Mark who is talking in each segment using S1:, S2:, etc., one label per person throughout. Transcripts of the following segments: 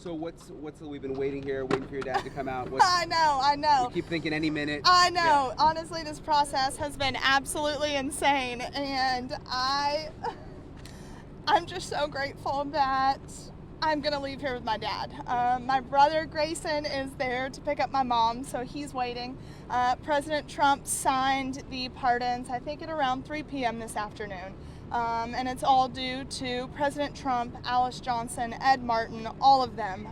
S1: So we've been waiting for your dad to come out.
S2: I know.
S1: You keep thinking any minute.
S2: I know. Yeah. Honestly, this process has been absolutely insane, and I'm just so grateful that I'm going to leave here with my dad. My brother Grayson is there to pick up my mom, so he's waiting. President Trump signed the pardons, I think at around 3 p.m. this afternoon. And it's all due to President Trump, Alice Johnson, Ed Martin, all of them.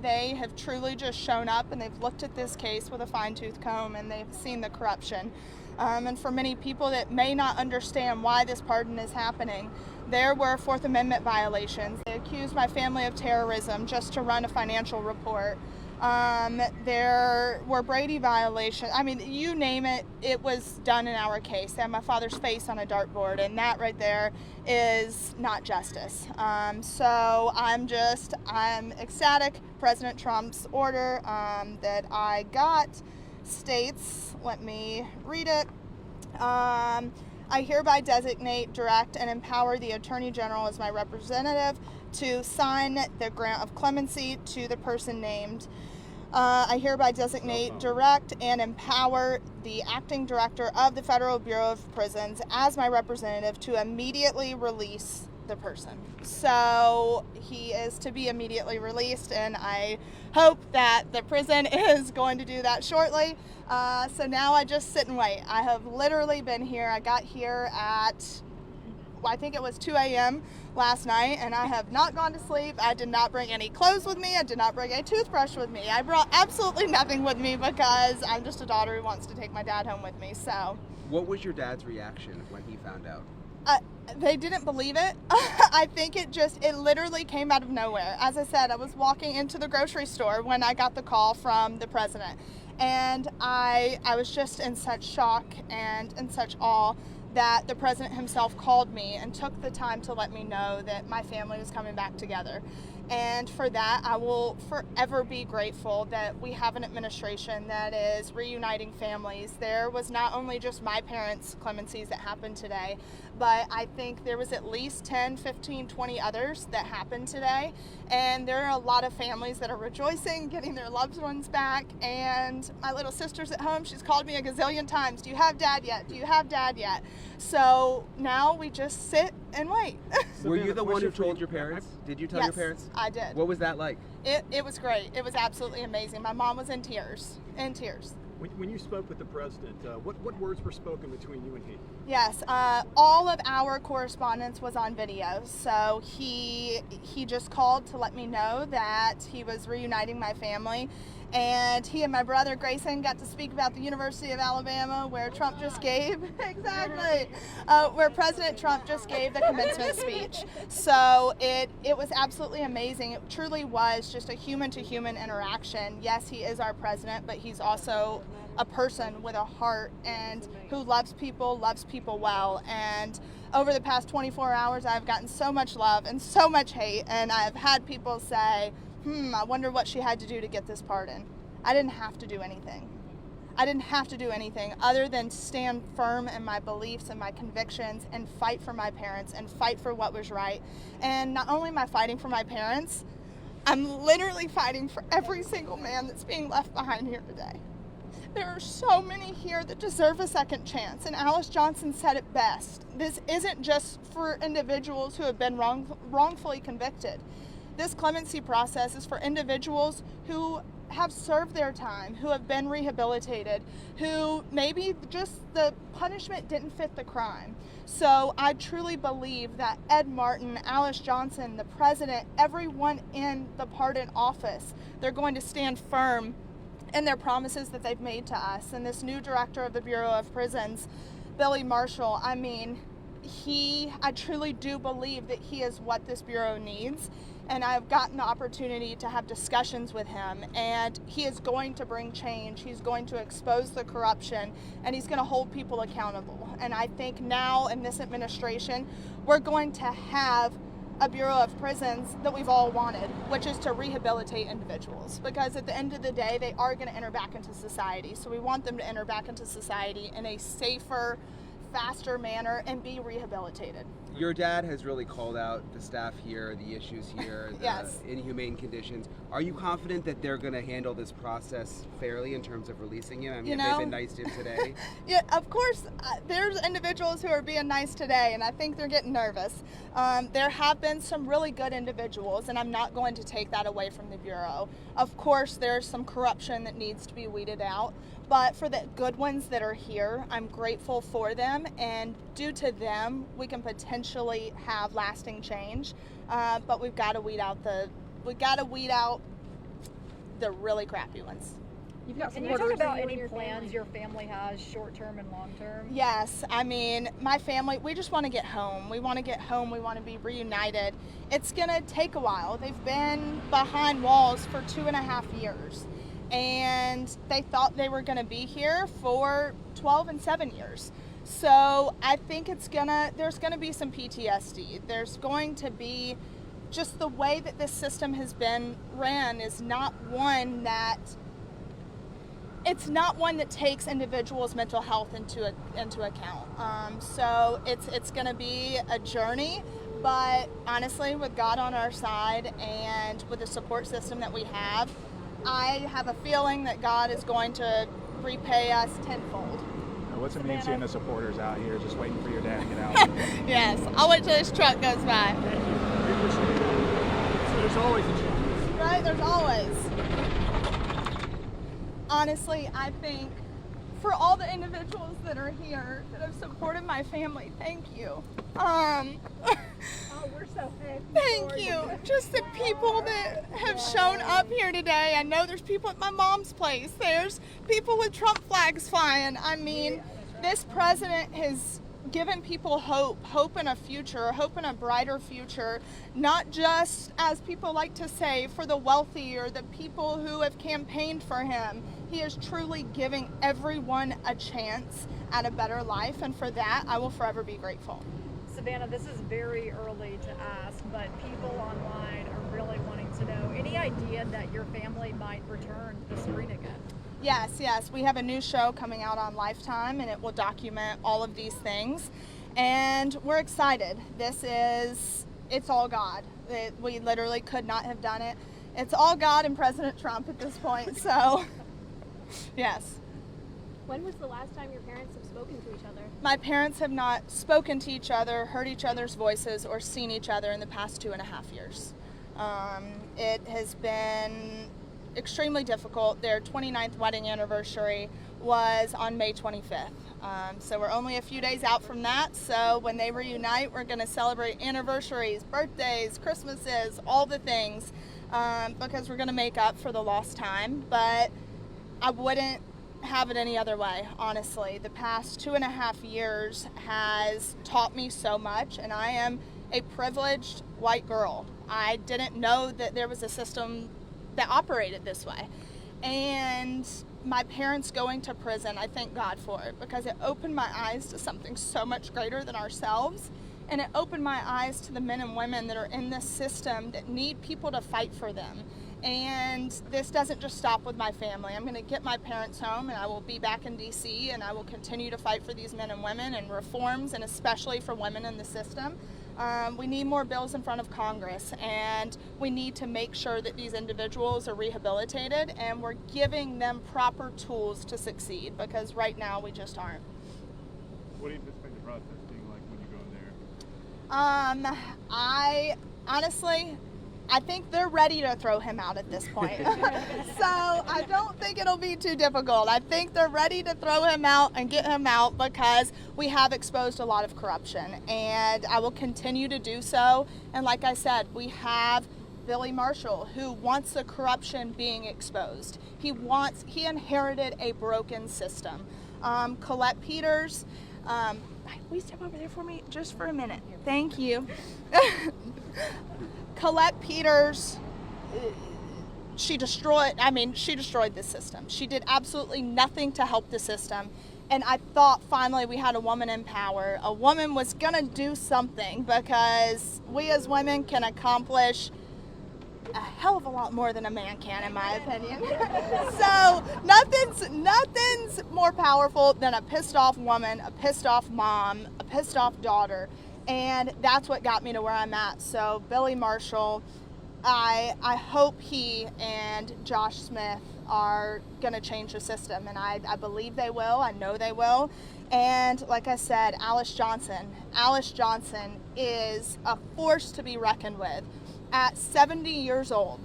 S2: They have truly just shown up, and they've looked at this case with a fine-tooth comb, and they've seen the corruption. And for many people that may not understand why this pardon is happening, there were Fourth Amendment violations. They accused my family of terrorism just to run a financial report. There were Brady violations. I mean, you name it, it was done in our case. They had my father's face on a dartboard, and that right there is not justice. So I'm ecstatic. President Trump's order that I got states, let me read it. I hereby designate, direct, and empower the Attorney General as my representative to sign the grant of clemency to the person named. I hereby designate, direct, and empower the acting director of the Federal Bureau of Prisons as my representative to immediately release the person. So he is to be immediately released, and I hope that the prison is going to do that shortly. So now I just sit and wait. I have literally been here. I got here at, I think it was 2 a.m. last night, and I have not gone to sleep. I did not bring any clothes with me. I did not bring a toothbrush with me. I brought absolutely nothing with me because I'm just a daughter who wants to take my dad home with me. So,
S1: what was your dad's reaction when he found out?
S2: They didn't believe it. I think it literally came out of nowhere. As I said, I was walking into the grocery store when I got the call from the president, and I was just in such shock and in such awe that the president himself called me and took the time to let me know that my family was coming back together. And for that, I will forever be grateful that we have an administration that is reuniting families. There was not only just my parents' clemencies that happened today, but I think there was at least 10, 15, 20 others that happened today. And there are a lot of families that are rejoicing, getting their loved ones back. And my little sister's at home. She's called me a gazillion times. Do you have dad yet? Do you have dad yet? So now we just sit and wait.
S1: Were you the one who told your parents? Did you tell your parents?
S2: Yes, I did.
S1: What was that like?
S2: It was great. It was absolutely amazing. My mom was in tears.
S3: When you spoke with the president, what words were spoken between you and he?
S2: Yes, all of our correspondence was on video. So he just called to let me know that he was reuniting my family. And he and my brother Grayson got to speak about the University of Alabama, where Trump just gave, where President Trump just gave the commencement speech. So it was absolutely amazing. It truly was just a human-to-human interaction. Yes, he is our president, but he's also a person with a heart and who loves people well. And over the past 24 hours, I've gotten so much love and so much hate, and I've had people say, I wonder what she had to do to get this pardon. I didn't have to do anything. I didn't have to do anything other than stand firm in my beliefs and my convictions and fight for my parents and fight for what was right. And not only am I fighting for my parents, I'm literally fighting for every single man that's being left behind here today. There are so many here that deserve a second chance, and Alice Johnson said it best. This isn't just for individuals who have been wrongfully convicted. This clemency process is for individuals who have served their time, who have been rehabilitated, who maybe just the punishment didn't fit the crime. So I truly believe that Ed Martin, Alice Johnson, the president, everyone in the pardon office, they're going to stand firm in their promises that they've made to us. And this new director of the Bureau of Prisons, Billy Marshall, I truly do believe that he is what this bureau needs. And I've gotten the opportunity to have discussions with him, and he is going to bring change. He's going to expose the corruption, and he's going to hold people accountable. And I think now in this administration, we're going to have a Bureau of Prisons that we've all wanted, which is to rehabilitate individuals. Because at the end of the day, they are going to enter back into society. So we want them to enter back into society in a safer, faster manner and be rehabilitated.
S1: Your dad has really called out the staff here, the issues here, the
S2: Yes.
S1: inhumane conditions. Are you confident that they're going to handle this process fairly in terms of releasing him? I mean, have they been nice to him today?
S2: Yeah, of course, there's individuals who are being nice today, and I think they're getting nervous. There have been some really good individuals, and I'm not going to take that away from the Bureau. Of course, there's some corruption that needs to be weeded out, but for the good ones that are here, I'm grateful for them, and due to them, we can potentially have lasting change. But we've got to weed out the really crappy ones.
S4: You've got
S5: Can you talk about any plans your family has, short-term and long-term?
S2: Yes, I mean, my family, we just want to get home. We want to get home. We want to be reunited. It's going to take a while. They've been behind walls for 2.5 years, and they thought they were going to be here for 12 and 7 years. So I think there's going to be some PTSD. There's going to be just the way that this system has been ran is not one that takes individuals' mental health into account. So it's going to be a journey, but honestly, with God on our side and with the support system that we have, I have a feeling that God is going to repay us tenfold.
S6: What's it mean seeing the supporters out here just waiting for your dad to get out?
S2: Yes, I'll wait till this truck goes by.
S3: Thank you. We appreciate it. So there's always a chance.
S2: Right, there's always. Honestly, I think for all the individuals that are here that have supported my family, thank you.
S5: Oh, we're so happy.
S2: Thank you. Just the people that have shown up here today. I know there's people at my mom's place. There's people with Trump flags flying. I mean, this president has given people hope in a future, hope in a brighter future, not just, as people like to say, for the wealthy or the people who have campaigned for him. He is truly giving everyone a chance at a better life, and for that, I will forever be grateful.
S5: Savannah, this is very early to ask, but people online are really wanting to know, any idea that your family might return to the screen again?
S2: Yes. We have a new show coming out on Lifetime, and it will document all of these things. And we're excited. It's all God. We literally could not have done it. It's all God and President Trump at this point. So, yes.
S4: When was the last time your parents have spoken to each other?
S2: My parents have not spoken to each other, heard each other's voices, or seen each other in the past 2.5 years. It has been extremely difficult. Their 29th wedding anniversary was on May 25th. So we're only a few days out from that. So when they reunite, we're going to celebrate anniversaries, birthdays, Christmases, all the things, because we're going to make up for the lost time. But I wouldn't have it any other way, honestly. The past 2.5 years has taught me so much, and I am a privileged white girl. I didn't know that there was a system that operated this way. And my parents going to prison, I thank God for it, because it opened my eyes to something so much greater than ourselves. And it opened my eyes to the men and women that are in this system that need people to fight for them. And this doesn't just stop with my family. I'm going to get my parents home, and I will be back in D.C., and I will continue to fight for these men and women and reforms, and especially for women in the system. We need more bills in front of Congress, and we need to make sure that these individuals are rehabilitated and we're giving them proper tools to succeed, because right now we just aren't.
S6: What do you anticipate the process being like when you go in there?
S2: I think they're ready to throw him out at this point. So I don't think it'll be too difficult. I think they're ready to throw him out and get him out, because we have exposed a lot of corruption, and I will continue to do so. And like I said, we have Billy Marshall, who wants the corruption being exposed. He inherited a broken system. Colette Peters, will you step over there for me just for a minute? Thank you. Colette Peters, she destroyed this system. She did absolutely nothing to help the system. And I thought finally we had a woman in power. A woman was gonna do something, because we as women can accomplish a hell of a lot more than a man can, in my opinion. So nothing's more powerful than a pissed off woman, a pissed off mom, a pissed off daughter. And that's what got me to where I'm at. So Billy Marshall, I hope he and Josh Smith are going to change the system, and I believe they will. I know they will. And like I said, Alice Johnson is a force to be reckoned with. At 70 years old,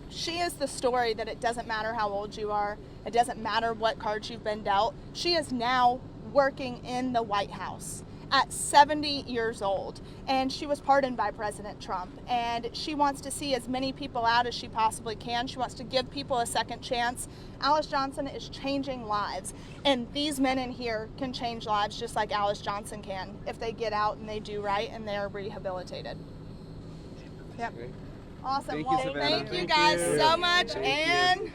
S2: she is the story that it doesn't matter how old you are, it doesn't matter what cards you've been dealt. She is now working in the White House at 70 years old, and she was pardoned by President Trump, and she wants to see as many people out as she possibly can. She wants to give people a second chance. Alice Johnson is changing lives, and these men in here can change lives just like Alice Johnson can if they get out and they do right and they're rehabilitated. Yep.
S1: Great.
S2: Awesome.
S1: Thank you,
S2: Well,
S1: Savannah.
S2: thank you
S1: Thank
S2: guys
S1: you.
S2: so much,
S1: Thank you.
S2: and